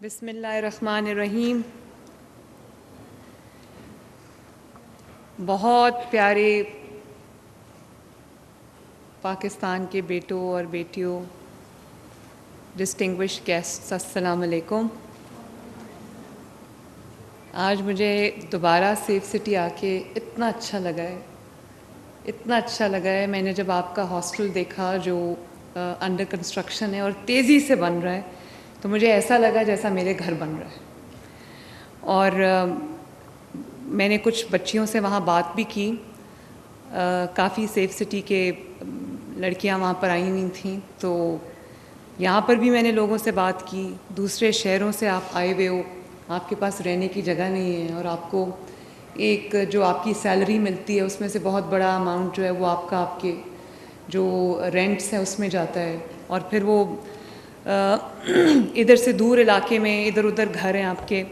بسم اللہ الرحمن الرحیم. بہت پیارے پاکستان کے بیٹوں اور بیٹیوں، ڈسٹنگوشڈ گیسٹس، السلام علیکم. آج مجھے دوبارہ سیف سٹی آ کے اتنا اچھا لگا ہے. میں نے جب آپ کا ہاسٹل دیکھا جو انڈر کنسٹرکشن ہے اور تیزی سے بن رہا ہے تو مجھے ایسا لگا جیسا میرے گھر بن رہا ہے. اور میں نے کچھ بچیوں سے وہاں بات بھی کی. کافی سیف سٹی کے لڑکیاں وہاں پر آئی ہوئی تھیں، تو یہاں پر بھی میں نے لوگوں سے بات کی. دوسرے شہروں سے آپ آئے ہوئے ہو، آپ کے پاس رہنے کی جگہ نہیں ہے، اور آپ کو ایک جو آپ کی سیلری ملتی ہے اس میں سے بہت بڑا اماؤنٹ جو ہے وہ آپ کے جو رینٹس ہے اس میں جاتا ہے، اور پھر وہ ادھر سے دور علاقے میں ادھر ادھر گھر ہیں آپ کے.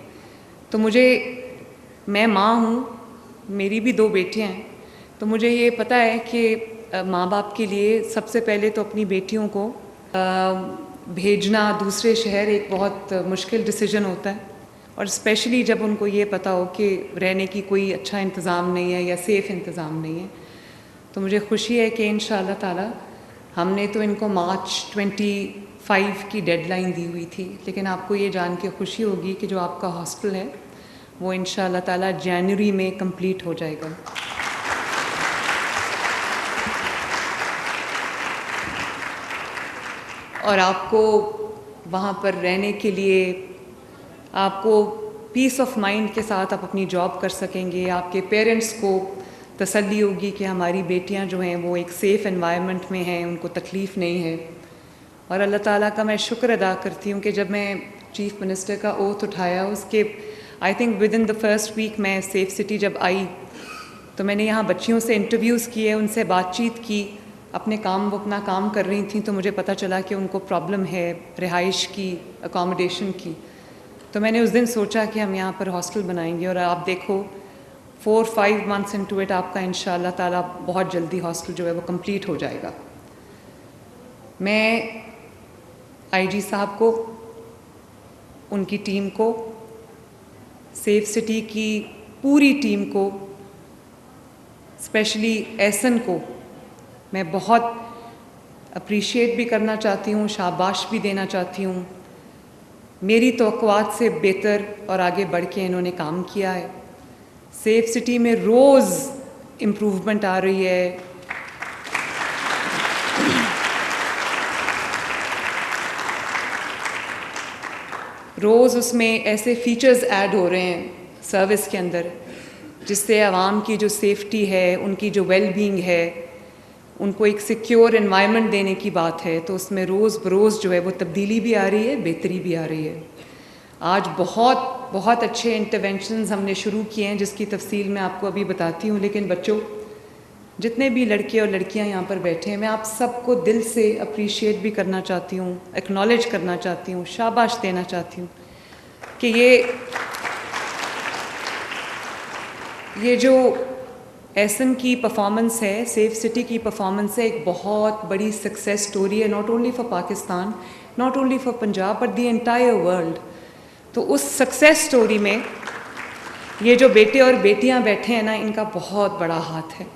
تو میں ماں ہوں، میری بھی 2 بیٹیاں ہیں، تو مجھے یہ پتہ ہے کہ ماں باپ کے لیے سب سے پہلے تو اپنی بیٹیوں کو بھیجنا دوسرے شہر ایک بہت مشکل ڈیسیجن ہوتا ہے، اور اسپیشلی جب ان کو یہ پتہ ہو کہ رہنے کی کوئی اچھا انتظام نہیں ہے یا سیف انتظام نہیں ہے. تو مجھے خوشی ہے کہ انشاءاللہ تعالی ہم نے تو ان کو مارچ 25 کی ڈیڈ لائن دی ہوئی تھی، لیکن آپ کو یہ جان کے خوشی ہوگی کہ جو آپ کا ہاسٹل ہے وہ انشاءاللہ تعالی جنوری میں کمپلیٹ ہو جائے گا. اور آپ کو وہاں پر رہنے کے لیے آپ کو پیس آف مائنڈ کے ساتھ آپ اپنی جاب کر سکیں گے. آپ کے پیرنٹس کو تسلی ہوگی کہ ہماری بیٹیاں جو ہیں وہ ایک سیف انوائرمنٹ میں ہیں، ان کو تکلیف نہیں ہے. اور اللہ تعالیٰ کا میں شکر ادا کرتی ہوں کہ جب میں چیف منسٹر کا اوتھ اٹھایا، اس کے I think within the first week میں سیف سٹی جب آئی تو میں نے یہاں بچیوں سے انٹرویوز کیے، ان سے بات چیت کی. وہ اپنا کام کر رہی تھیں تو مجھے پتہ چلا کہ ان کو پرابلم ہے رہائش کی، اکاموڈیشن کی. تو میں نے اس دن سوچا کہ ہم یہاں پر ہاسٹل بنائیں گے، اور آپ دیکھو 4-5 months انٹو اٹ آپ کا انشاءاللہ تعالیٰ بہت جلدی ہاسٹل جو ہے وہ کمپلیٹ ہو جائے گا. میں آئی جی صاحب کو، ان کی ٹیم کو، سیف سٹی کی پوری ٹیم کو، اسپیشلی ایسن کو میں بہت اپریشیٹ بھی کرنا چاہتی ہوں، شاباش بھی دینا چاہتی ہوں. میری توقعات سے بہتر اور آگے بڑھ کے انہوں نے کام کیا ہے. سیف سٹی میں روز امپروومنٹ آ رہی ہے. روز اس میں ایسے فیچرز ایڈ ہو رہے ہیں سروس کے اندر جس سے عوام کی جو سیفٹی ہے، ان کی جو ویل بینگ ہے، ان کو ایک سیکیور انوائرمنٹ دینے کی بات ہے. تو اس میں روز بروز جو ہے وہ تبدیلی بھی آ رہی ہے، بہتری بھی آ رہی ہے. آج بہت اچھے انٹرونشنز ہم نے شروع کیے ہیں جس کی تفصیل میں آپ کو ابھی بتاتی ہوں. لیکن بچوں، جتنے بھی لڑکے اور لڑکیاں یہاں پر بیٹھے ہیں، میں آپ سب کو دل سے اپریشیٹ بھی کرنا چاہتی ہوں، ایکنالج کرنا چاہتی ہوں، شاباش دینا چاہتی ہوں کہ یہ جو ایسن کی پرفارمنس ہے، سیف سٹی کی پرفارمنس ہے، ایک بہت بڑی سکسیس سٹوری ہے، not only for Pakistan, not only for Punjab, but the entire world. تو اس سکسیس سٹوری میں یہ جو بیٹے اور بیٹیاں بیٹھے ہیں نا، ان کا بہت بڑا ہاتھ ہے.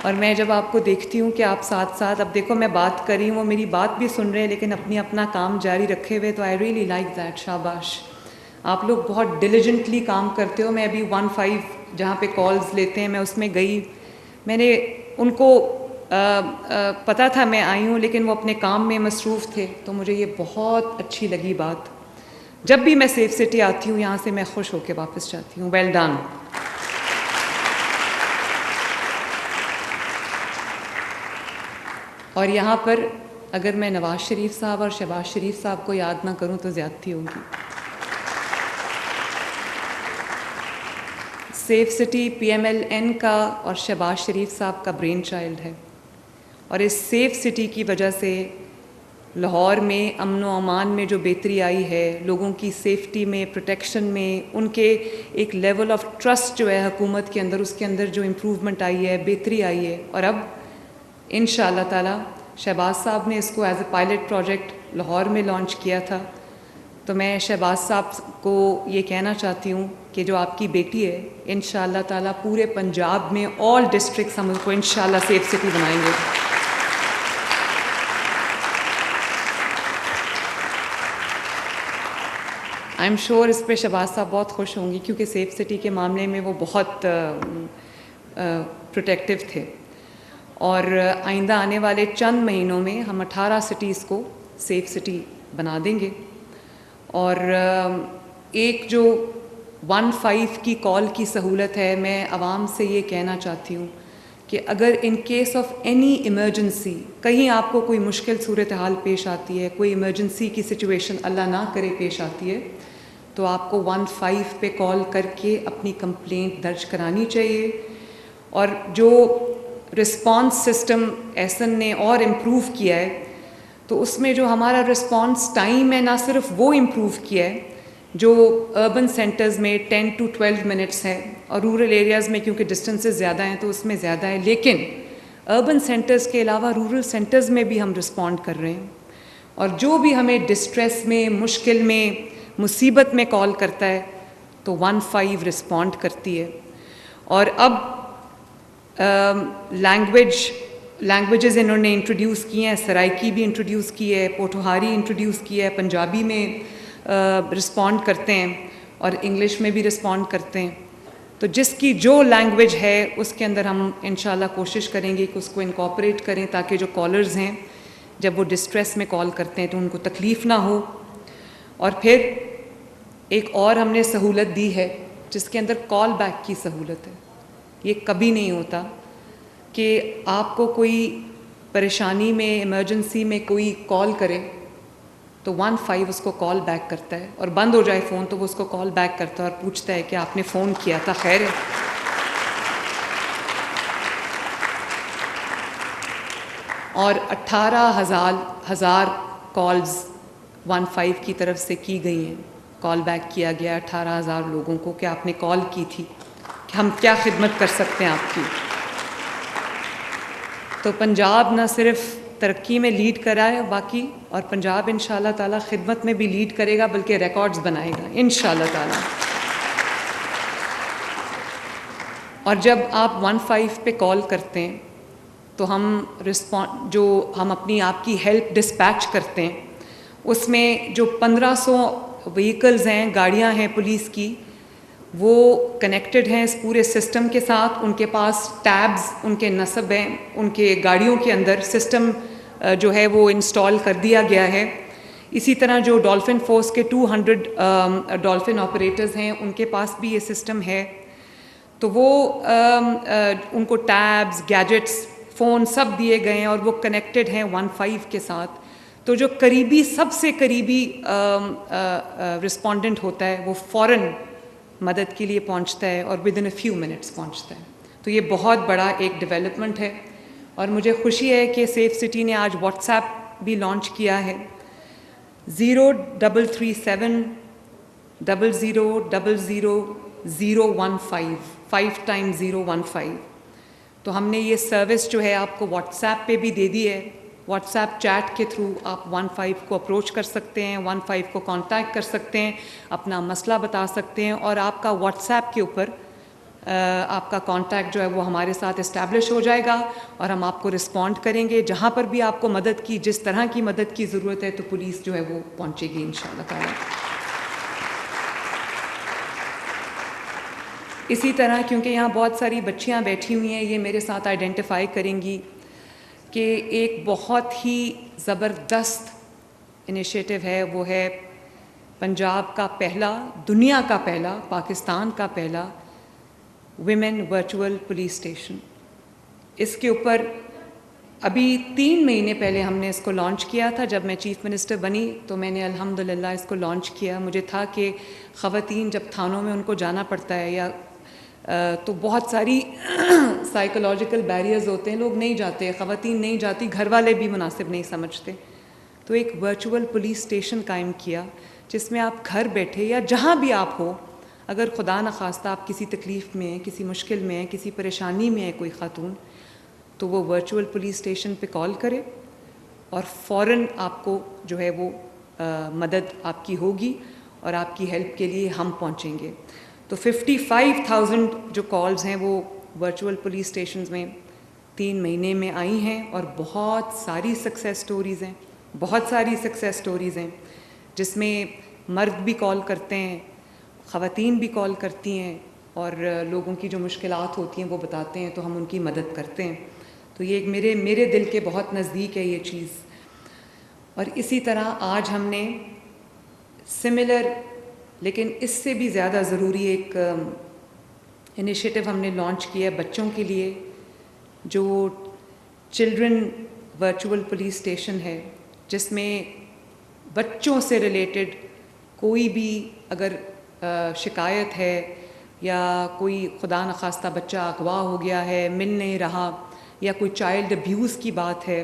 اور میں جب آپ کو دیکھتی ہوں کہ آپ ساتھ ساتھ، اب دیکھو میں بات کر رہی ہوں، وہ میری بات بھی سن رہے ہیں لیکن اپنا کام جاری رکھے ہوئے، تو آئی ریئلی لائک دیٹ. شاباش، آپ لوگ بہت ڈیلیجنٹلی کام کرتے ہو. میں ابھی 1-5 جہاں پہ کالز لیتے ہیں میں اس میں گئی، میں نے ان کو پتہ تھا میں آئی ہوں لیکن وہ اپنے کام میں مصروف تھے، تو مجھے یہ بہت اچھی لگی بات. جب بھی میں سیف سٹی آتی ہوں یہاں سے میں خوش ہو کے واپس جاتی ہوں. Well done. اور یہاں پر اگر میں نواز شریف صاحب اور شہباز شریف صاحب کو یاد نہ کروں تو زیادتی ہوگی. سیف سٹی PMLN کا اور شہباز شریف صاحب کا برین چائلڈ ہے، اور اس سیف سٹی کی وجہ سے لاہور میں امن و امان میں جو بہتری آئی ہے، لوگوں کی سیفٹی میں، پروٹیکشن میں، ان کے ایک لیول آف ٹرسٹ جو ہے حکومت کے اندر، اس کے اندر جو امپروومنٹ آئی ہے، بہتری آئی ہے. اور اب انشاءاللہ تعالی شہباز صاحب نے اس کو as a pilot project Lahore میں لانچ کیا تھا. تو میں شہباز صاحب کو یہ کہنا چاہتی ہوں کہ جو آپ کی بیٹی ہے انشاءاللہ تعالیٰ پورے پنجاب میں آل ڈسٹرکٹس ہم اس کو انشاءاللہ سیف سٹی بنائیں گے. آئی ایم شیور اس پہ شہباز صاحب بہت خوش ہوں گی کیونکہ سیف سٹی کے معاملے میں وہ بہت پروٹیکٹیو تھے. اور آئندہ آنے والے چند مہینوں میں ہم 18 سٹیز کو سیف سٹی بنا دیں گے. اور ایک جو 15 کی کال کی سہولت ہے, میں عوام سے یہ کہنا چاہتی ہوں کہ اگر in case of any emergency کہیں آپ کو کوئی مشکل صورتحال پیش آتی ہے, کوئی ایمرجنسی کی سچویشن اللہ نہ کرے پیش آتی ہے, تو آپ کو 15 پہ کال کر کے اپنی کمپلینٹ درج کرانی چاہیے. اور جو رسپانس سسٹم ایسن نے اور امپروو کیا ہے, تو اس میں جو ہمارا رسپانس ٹائم ہے نہ صرف وہ امپروو کیا ہے جو اربن سینٹرز میں 10 to 12 منٹس ہے, اور رورل ایریاز میں کیونکہ ڈسٹنسز زیادہ ہیں تو اس میں زیادہ ہے, لیکن اربن سینٹرز کے علاوہ رورل سینٹرز میں بھی ہم رسپونڈ کر رہے ہیں. اور جو بھی ہمیں ڈسٹریس میں, مشکل میں, مصیبت میں کال کرتا ہے تو 15 رسپونڈ کرتی ہے. اور اب لینگویجز انہوں نے انٹروڈیوس کی ہیں, سرائکی بھی انٹروڈیوس کی ہے, پوٹھوہاری انٹروڈیوس کی ہے, پنجابی میں رسپونڈ کرتے ہیں اور انگلش میں بھی رسپونڈ کرتے ہیں. تو جس کی جو لینگویج ہے اس کے اندر ہم انشاءاللہ کوشش کریں گے کہ اس کو انکارپوریٹ کریں تاکہ جو کالرز ہیں جب وہ ڈسٹریس میں کال کرتے ہیں تو ان کو تکلیف نہ ہو. اور پھر ایک اور ہم نے سہولت دی ہے جس کے اندر کال بیک کی سہولت ہے. یہ کبھی نہیں ہوتا کہ آپ کو کوئی پریشانی میں, ایمرجنسی میں کوئی کال کرے تو 15 اس کو کال بیک کرتا ہے, اور بند ہو جائے فون تو وہ اس کو کال بیک کرتا ہے اور پوچھتا ہے کہ آپ نے فون کیا تھا, خیر ہے. اور 18,000 کالز 15 کی طرف سے کی گئی ہیں, کال بیک کیا گیا 18,000 لوگوں کو کہ آپ نے کال کی تھی, کہ ہم کیا خدمت کر سکتے ہیں آپ کی. تو پنجاب نہ صرف ترقی میں لیڈ کرا ہے باقی, اور پنجاب انشاءاللہ تعالیٰ خدمت میں بھی لیڈ کرے گا بلکہ ریکارڈز بنائے گا انشاءاللہ تعالیٰ. اور جب آپ 15 پہ کال کرتے ہیں تو ہم اپنی آپ کی ہیلپ ڈسپیچ کرتے ہیں, اس میں جو 1500 وہیکلز ہیں, گاڑیاں ہیں پولیس کی, وہ کنیکٹڈ ہیں اس پورے سسٹم کے ساتھ. ان کے پاس ٹیبز ان کے نصب ہیں, ان کے گاڑیوں کے اندر سسٹم جو ہے وہ انسٹال کر دیا گیا ہے. اسی طرح جو ڈولفن فورس کے 200 ڈولفن آپریٹرز ہیں ان کے پاس بھی یہ سسٹم ہے. تو وہ ان کو ٹیبز, گیجٹس, فون سب دیے گئے ہیں اور وہ کنیکٹڈ ہیں 15 کے ساتھ. تو جو قریبی, سب سے قریبی رسپونڈنٹ ہوتا ہے وہ فوراً مدد کے لیے پہنچتا ہے اور with in a few minutes پہنچتا ہے. تو یہ بہت بڑا ایک ڈیولپمنٹ ہے, اور مجھے خوشی ہے کہ سیف سٹی نے آج واٹس ایپ بھی لانچ کیا ہے. 0337 000015 5 times 015. تو ہم نے یہ سروس جو ہے آپ کو واٹس ایپ پہ بھی دے دی ہے. واٹس ایپ چیٹ کے تھرو آپ 15 کو اپروچ کر سکتے ہیں, 15 کو کانٹیکٹ کر سکتے ہیں, اپنا مسئلہ بتا سکتے ہیں, اور آپ کا واٹس ایپ کے اوپر آپ کا کانٹیکٹ جو ہے وہ ہمارے ساتھ اسٹیبلش ہو جائے گا, اور ہم آپ کو رسپونڈ کریں گے. جہاں پر بھی آپ کو مدد کی, جس طرح کی مدد کی ضرورت ہے, تو پولیس جو ہے وہ پہنچے گی انشاءاللہ تعالیٰ. اسی طرح کیونکہ یہاں بہت ساری بچیاں بیٹھی ہوئی ہیں, یہ میرے ساتھ آئیڈینٹیفائی کریں گی کہ ایک بہت ہی زبردست انیشیٹو ہے, وہ ہے پنجاب کا پہلا, دنیا کا پہلا, پاکستان کا پہلا ویمن ورچوئل پولیس اسٹیشن. اس کے اوپر ابھی 3 مہینے پہلے ہم نے اس کو لانچ کیا تھا. جب میں چیف منسٹر بنی تو میں نے الحمدللہ اس کو لانچ کیا. مجھے تھا کہ خواتین جب تھانوں میں ان کو جانا پڑتا ہے یا تو بہت ساری سائیکولوجیکل بیریئرز ہوتے ہیں, لوگ نہیں جاتے, خواتین نہیں جاتی, گھر والے بھی مناسب نہیں سمجھتے. تو ایک ورچوئل پولیس اسٹیشن قائم کیا جس میں آپ گھر بیٹھے یا جہاں بھی آپ ہو, اگر خدا نخواستہ آپ کسی تکلیف میں ہیں, کسی مشکل میں ہیں, کسی پریشانی میں ہے کوئی خاتون, تو وہ ورچوئل پولیس اسٹیشن پہ کال کرے اور فوراً آپ کو جو ہے وہ مدد آپ کی ہوگی اور آپ کی ہیلپ کے لیے ہم پہنچیں گے. تو 55,000 جو کالز ہیں وہ ورچوئل پولیس اسٹیشنز میں 3 مہینے میں آئی ہیں, اور بہت ساری سکسیس سٹوریز ہیں, بہت ساری سکسیس سٹوریز ہیں جس میں مرد بھی کال کرتے ہیں, خواتین بھی کال کرتی ہیں, اور لوگوں کی جو مشکلات ہوتی ہیں وہ بتاتے ہیں تو ہم ان کی مدد کرتے ہیں. تو یہ ایک میرے دل کے بہت نزدیک ہے یہ چیز. اور اسی طرح آج ہم نے سملر لیکن اس سے بھی زیادہ ضروری ایک انیشیٹو ہم نے لانچ کیا ہے بچوں کے لیے, جو چلڈرن ورچوئل پولیس اسٹیشن ہے, جس میں بچوں سے ریلیٹڈ کوئی بھی اگر شکایت ہے یا کوئی خدا نخواستہ بچہ اغوا ہو گیا ہے, مل نہیں رہا, یا کوئی چائلڈ ابیوز کی بات ہے,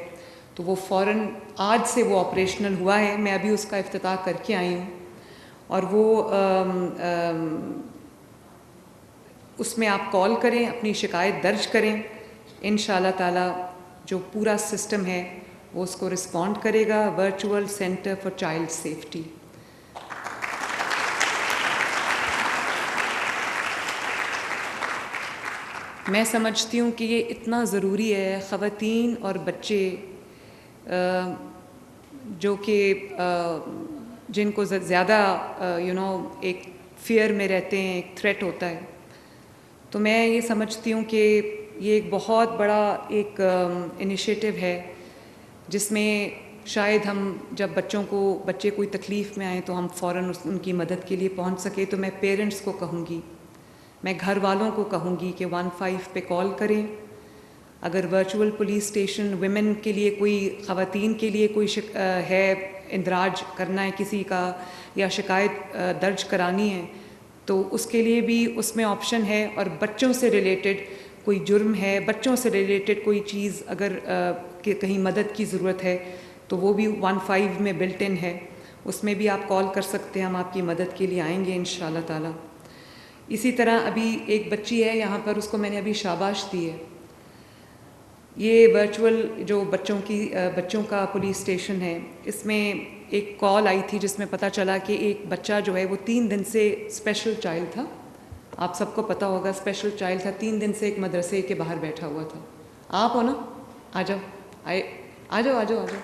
تو وہ فوراً آج سے وہ آپریشنل ہوا ہے. میں ابھی اس کا افتتاح کر کے آئی ہوں, اور وہ اس میں آپ کال کریں, اپنی شکایت درج کریں, انشاءاللہ تعالی جو پورا سسٹم ہے وہ اس کو رسپونڈ کرے گا. Virtual centre for child safety. میں سمجھتی ہوں کہ یہ اتنا ضروری ہے. خواتین اور بچے جو کہ جن کو زیادہ ایک فیئر میں رہتے ہیں, ایک تھریٹ ہوتا ہے, تو میں یہ سمجھتی ہوں کہ یہ ایک بہت بڑا ایک انیشیٹو ہے جس میں شاید ہم جب بچے کوئی تکلیف میں آئیں تو ہم فوراً ان کی مدد کے لیے پہنچ سکے. تو میں پیرنٹس کو کہوں گی, میں گھر والوں کو کہوں گی کہ 15 پہ کال کریں. اگر ورچوئل پولیس اسٹیشن ویمن کے لیے کوئی, خواتین کے لیے کوئی ہے, اندراج کرنا ہے کسی کا یا شکایت درج کرانی ہے, تو اس کے لیے بھی اس میں آپشن ہے. اور بچوں سے ریلیٹڈ کوئی جرم ہے, بچوں سے ریلیٹڈ کوئی چیز اگر کہیں مدد کی ضرورت ہے تو وہ بھی 15 میں بلٹ ان ہے, اس میں بھی آپ کال کر سکتے ہیں, ہم آپ کی مدد کے لیے آئیں گے انشاءاللہ تعالی. اسی طرح ابھی ایک بچی ہے یہاں پر, اس کو میں نے ابھی شاباش دی ہے. یہ ورچوئل جو بچوں کا پولیس اسٹیشن ہے, اس میں ایک کال آئی تھی جس میں پتہ چلا کہ ایک بچہ جو ہے وہ 3 دن سے اسپیشل چائلڈ تھا. آپ سب کو پتہ ہوگا اسپیشل چائلڈ تھا, 3 دن سے ایک مدرسے کے باہر بیٹھا ہوا تھا. آپ ہو نا, آ جاؤ, آ جاؤ آ جاؤ آ جاؤ.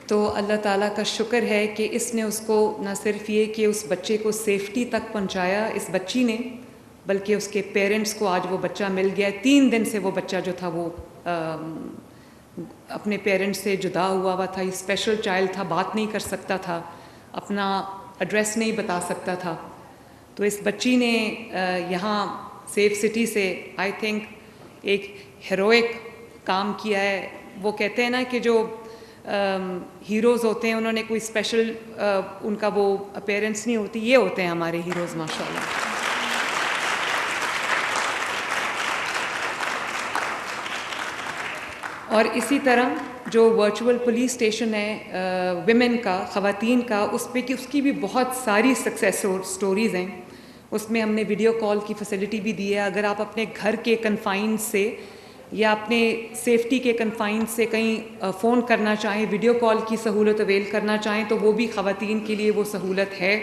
تو اللہ تعالیٰ کا شکر ہے کہ اس نے اس کو نہ صرف یہ کہ اس بچے کو سیفٹی تک پہنچایا اس بچی نے, بلکہ اس کے پیرنٹس کو آج وہ بچہ مل گیا. 3 دن سے وہ بچہ جو تھا وہ اپنے پیرنٹس سے جدا ہوا تھا. یہ اسپیشل چائلڈ تھا, بات نہیں کر سکتا تھا, اپنا ایڈریس نہیں بتا سکتا تھا. تو اس بچی نے یہاں سیف سٹی سے آئی تھنک ایک ہیروئک کام کیا ہے. وہ کہتے ہیں نا کہ جو ہیروز ہوتے ہیں انہوں نے کوئی اسپیشل ان کا وہ اپیرنس نہیں ہوتی, یہ ہوتے ہیں ہمارے ہیروز ماشاءاللہ. اور اسی طرح جو ورچوئل پولیس اسٹیشن ہے ویمن کا, خواتین کا, اس کی بھی بہت ساری سکسیس سٹوریز ہیں. اس میں ہم نے ویڈیو کال کی فیسلٹی بھی دی ہے. اگر آپ اپنے گھر کے کنفائن سے یا اپنے سیفٹی کے کنفائن سے کہیں فون کرنا چاہیں, ویڈیو کال کی سہولت اویل کرنا چاہیں, تو وہ بھی خواتین کے لیے وہ سہولت ہے.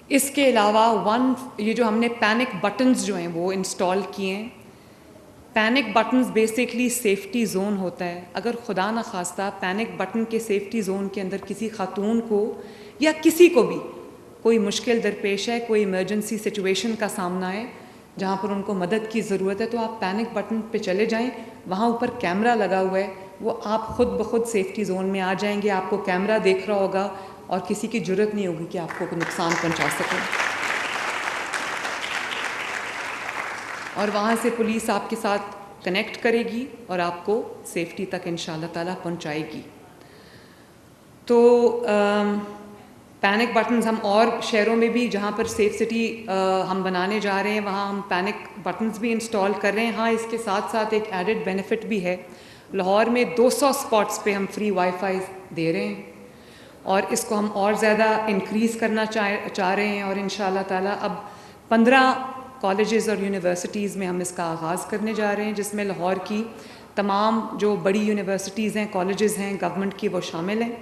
اس کے علاوہ یہ جو ہم نے پینک بٹنز جو ہیں وہ انسٹال کیے ہیں. Panic buttons basically safety zone ہوتا ہے. اگر خدا نخواستہ پینک بٹن کے سیفٹی زون کے اندر کسی خاتون کو یا کسی کو بھی کوئی مشکل درپیش ہے, کوئی ایمرجنسی سچویشن کا سامنا ہے جہاں پر ان کو مدد کی ضرورت ہے, تو آپ پینک بٹن پہ چلے جائیں. وہاں اوپر کیمرہ لگا ہوا ہے, وہ آپ خود بخود سیفٹی زون میں آ جائیں گے. آپ کو کیمرہ دیکھ رہا ہوگا اور کسی کی جرت نہیں ہوگی کہ آپ کو کوئی نقصان پہنچا سکے. اور وہاں سے پولیس آپ کے ساتھ کنیکٹ کرے گی اور آپ کو سیفٹی تک انشاءاللہ تعالیٰ پہنچائے گی. تو پینک بٹنز ہم اور شہروں میں بھی جہاں پر سیف سٹی ہم بنانے جا رہے ہیں وہاں ہم پینک بٹنز بھی انسٹال کر رہے ہیں. ہاں, اس کے ساتھ ساتھ ایک ایڈڈ بینیفٹ بھی ہے. لاہور میں 200 اسپاٹس پہ ہم فری وائی فائی دے رہے ہیں, اور اس کو ہم اور زیادہ انکریز کرنا چاہ رہے ہیں. اور انشاءاللہ تعالیٰ اب 15 کالجز اور یونیورسٹیز میں ہم اس کا آغاز کرنے جا رہے ہیں، جس میں لاہور کی تمام جو بڑی یونیورسٹیز ہیں، کالجز ہیں گورنمنٹ کی، وہ شامل ہیں.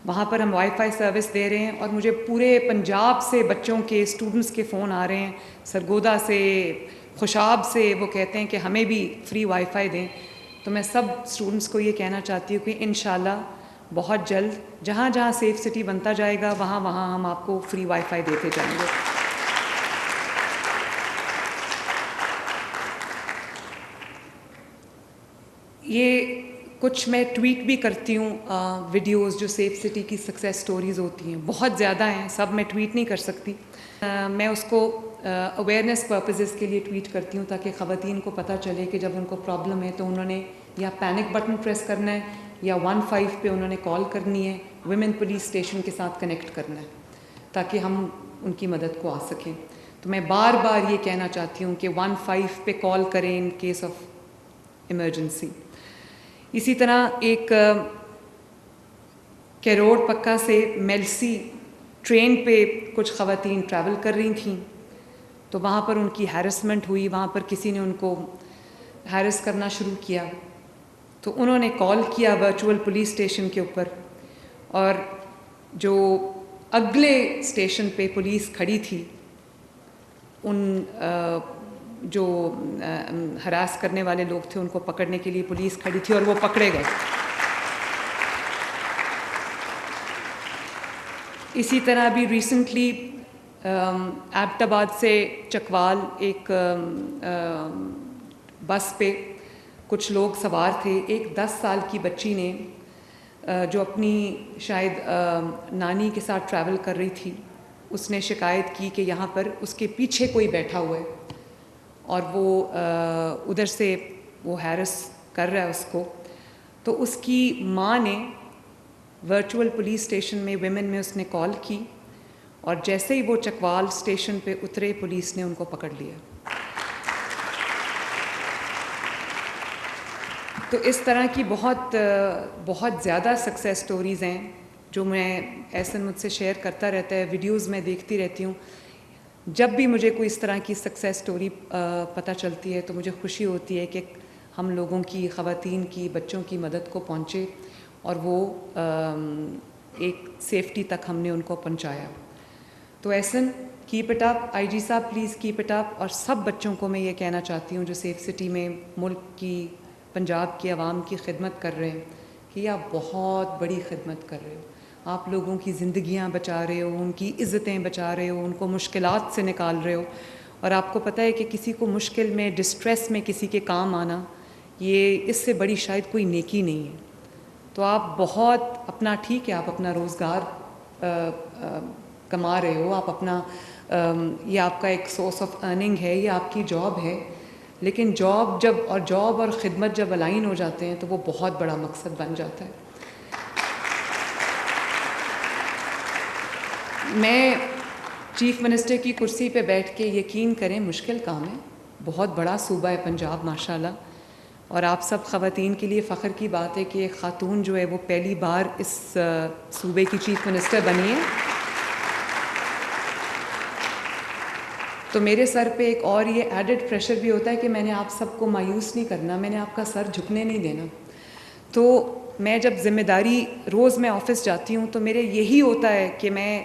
وہاں پر ہم وائی فائی سروس دے رہے ہیں، اور مجھے پورے پنجاب سے بچوں کے، اسٹوڈنٹس کے فون آ رہے ہیں، سرگودا سے، خوشاب سے. وہ کہتے ہیں کہ ہمیں بھی فری وائی فائی دیں. تو میں سب اسٹوڈنٹس کو یہ کہنا چاہتی ہوں کہ انشاءاللہ بہت جلد جہاں جہاں سیف سٹی بنتا جائے گا وہاں وہاں ہم آپ کو فری وائی فائی دیتے جائیں گے. یہ کچھ میں ٹویٹ بھی کرتی ہوں ویڈیوز جو سیف سٹی کی سکسیس سٹوریز ہوتی ہیں، بہت زیادہ ہیں، سب میں ٹویٹ نہیں کر سکتی. میں اس کو اویئرنیس پرپزز کے لیے ٹویٹ کرتی ہوں تاکہ خواتین کو پتہ چلے کہ جب ان کو پرابلم ہے تو انہوں نے یا پینک بٹن پریس کرنا ہے یا 15 پہ انہوں نے کال کرنی ہے، ویمن پولیس اسٹیشن کے ساتھ کنیکٹ کرنا ہے تاکہ ہم ان کی مدد کو آ سکیں. تو میں بار بار یہ کہنا چاہتی ہوں کہ 15 پہ کال کریں ان کیس آف ایمرجنسی. اسی طرح ایک کیروڑ پکا سے میلسی ٹرین پہ کچھ خواتین ٹریول کر رہی تھیں، تو وہاں پر ان کی ہیرسمنٹ ہوئی، وہاں پر کسی نے ان کو ہیرس کرنا شروع کیا. تو انہوں نے کال کیا ورچوئل پولیس اسٹیشن کے اوپر، اور جو اگلے اسٹیشن پہ پولیس کھڑی تھی ان جو ہراس کرنے والے لوگ تھے ان کو پکڑنے کے لیے پولیس کھڑی تھی اور وہ پکڑے گئے. اسی طرح ابھی ریسنٹلی ایبٹ آباد سے چکوال ایک بس پہ کچھ لوگ سوار تھے. ایک 10 سال کی بچی نے جو اپنی شاید نانی کے ساتھ ٹریول کر رہی تھی، اس نے شکایت کی کہ یہاں پر اس کے پیچھے کوئی بیٹھا ہوا ہے اور وہ ادھر سے وہ ہیرس کر رہا ہے اس کو. تو اس کی ماں نے ورچوئل پولیس اسٹیشن میں ویمن میں اس نے کال کی، اور جیسے ہی وہ چکوال اسٹیشن پہ اترے پولیس نے ان کو پکڑ لیا. تو اس طرح کی بہت زیادہ سکسیس سٹوریز ہیں جو میں احسن مجھ سے شیئر کرتا رہتا ہے، ویڈیوز میں دیکھتی رہتی ہوں. جب بھی مجھے کوئی اس طرح کی سکسیس سٹوری پتہ چلتی ہے تو مجھے خوشی ہوتی ہے کہ ہم لوگوں کی، خواتین کی، بچوں کی مدد کو پہنچے اور وہ ایک سیفٹی تک ہم نے ان کو پہنچایا. تو احسن کیپ اٹ اپ، آئی جی صاحب پلیز کیپ اٹ اپ. اور سب بچوں کو میں یہ کہنا چاہتی ہوں جو سیف سٹی میں ملک کی، پنجاب کی عوام کی خدمت کر رہے ہیں کہ آپ بہت بڑی خدمت کر رہے ہو. آپ لوگوں کی زندگیاں بچا رہے ہو، ان کی عزتیں بچا رہے ہو، ان کو مشکلات سے نکال رہے ہو. اور آپ کو پتہ ہے کہ کسی کو مشکل میں، ڈسٹریس میں کسی کے کام آنا، یہ اس سے بڑی شاید کوئی نیکی نہیں ہے. تو آپ بہت اپنا، ٹھیک ہے آپ اپنا روزگار کما رہے ہو، آپ اپنا یہ آپ کا ایک سورس آف ارننگ ہے، یہ آپ کی جاب ہے، لیکن جاب اور خدمت جب الائن ہو جاتے ہیں تو وہ بہت بڑا مقصد بن جاتا ہے. میں چیف منسٹر کی کرسی پہ بیٹھ کے، یقین کریں مشکل کام ہے، بہت بڑا صوبہ ہے پنجاب ماشاءاللہ، اور آپ سب خواتین کے لیے فخر کی بات ہے کہ ایک خاتون جو ہے وہ پہلی بار اس صوبے کی چیف منسٹر بنی ہے. تو میرے سر پہ ایک اور یہ ایڈڈ پریشر بھی ہوتا ہے کہ میں نے آپ سب کو مایوس نہیں کرنا، میں نے آپ کا سر جھکنے نہیں دینا. تو میں جب ذمہ داری، روز میں آفس جاتی ہوں تو میرے یہی ہوتا ہے کہ میں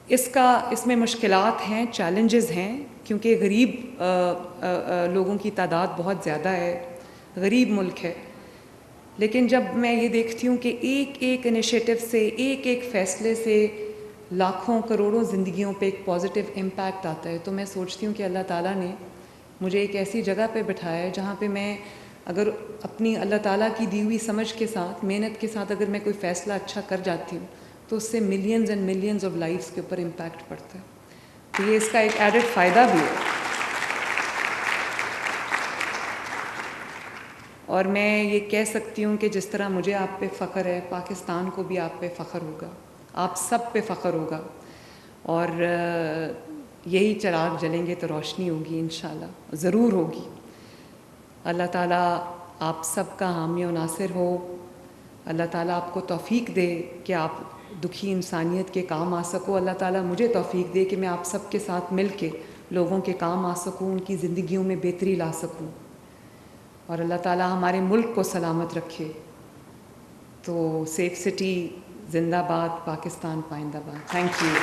اس میں مشکلات ہیں، چیلنجز ہیں، کیونکہ غریب لوگوں کی تعداد بہت زیادہ ہے، غریب ملک ہے. لیکن جب میں یہ دیکھتی ہوں کہ ایک ایک انیشیٹو سے، ایک ایک فیصلے سے لاکھوں کروڑوں زندگیوں پہ ایک پازیٹیو امپیکٹ آتا ہے، تو میں سوچتی ہوں کہ اللہ تعالیٰ نے مجھے ایک ایسی جگہ پہ بٹھایا ہے جہاں پہ میں اگر اپنی اللہ تعالیٰ کی دی ہوئی سمجھ کے ساتھ، محنت کے ساتھ اگر میں کوئی فیصلہ اچھا کر جاتی ہوں تو اس سے millions and millions of lives کے اوپر امپیکٹ پڑتا ہے. تو یہ اس کا ایک ایڈڈ فائدہ بھی ہے. اور میں یہ کہہ سکتی ہوں کہ جس طرح مجھے آپ پہ فخر ہے، پاکستان کو بھی آپ پہ فخر ہوگا، آپ سب پہ فخر ہوگا. اور یہی چراغ جلیں گے تو روشنی ہوگی انشاءاللہ، ضرور ہوگی. اللہ تعالیٰ آپ سب کا حامی و ناصر ہو. اللہ تعالیٰ آپ کو توفیق دے کہ آپ دکھی انسانیت کے کام آ سکو. اللہ تعالیٰ مجھے توفیق دے کہ میں آپ سب کے ساتھ مل کے لوگوں کے کام آ سکوں، ان کی زندگیوں میں بہتری لا سکوں، اور اللہ تعالیٰ ہمارے ملک کو سلامت رکھے. تو سیف سٹی زندہ باد، پاکستان پائندہ باد. Thank you.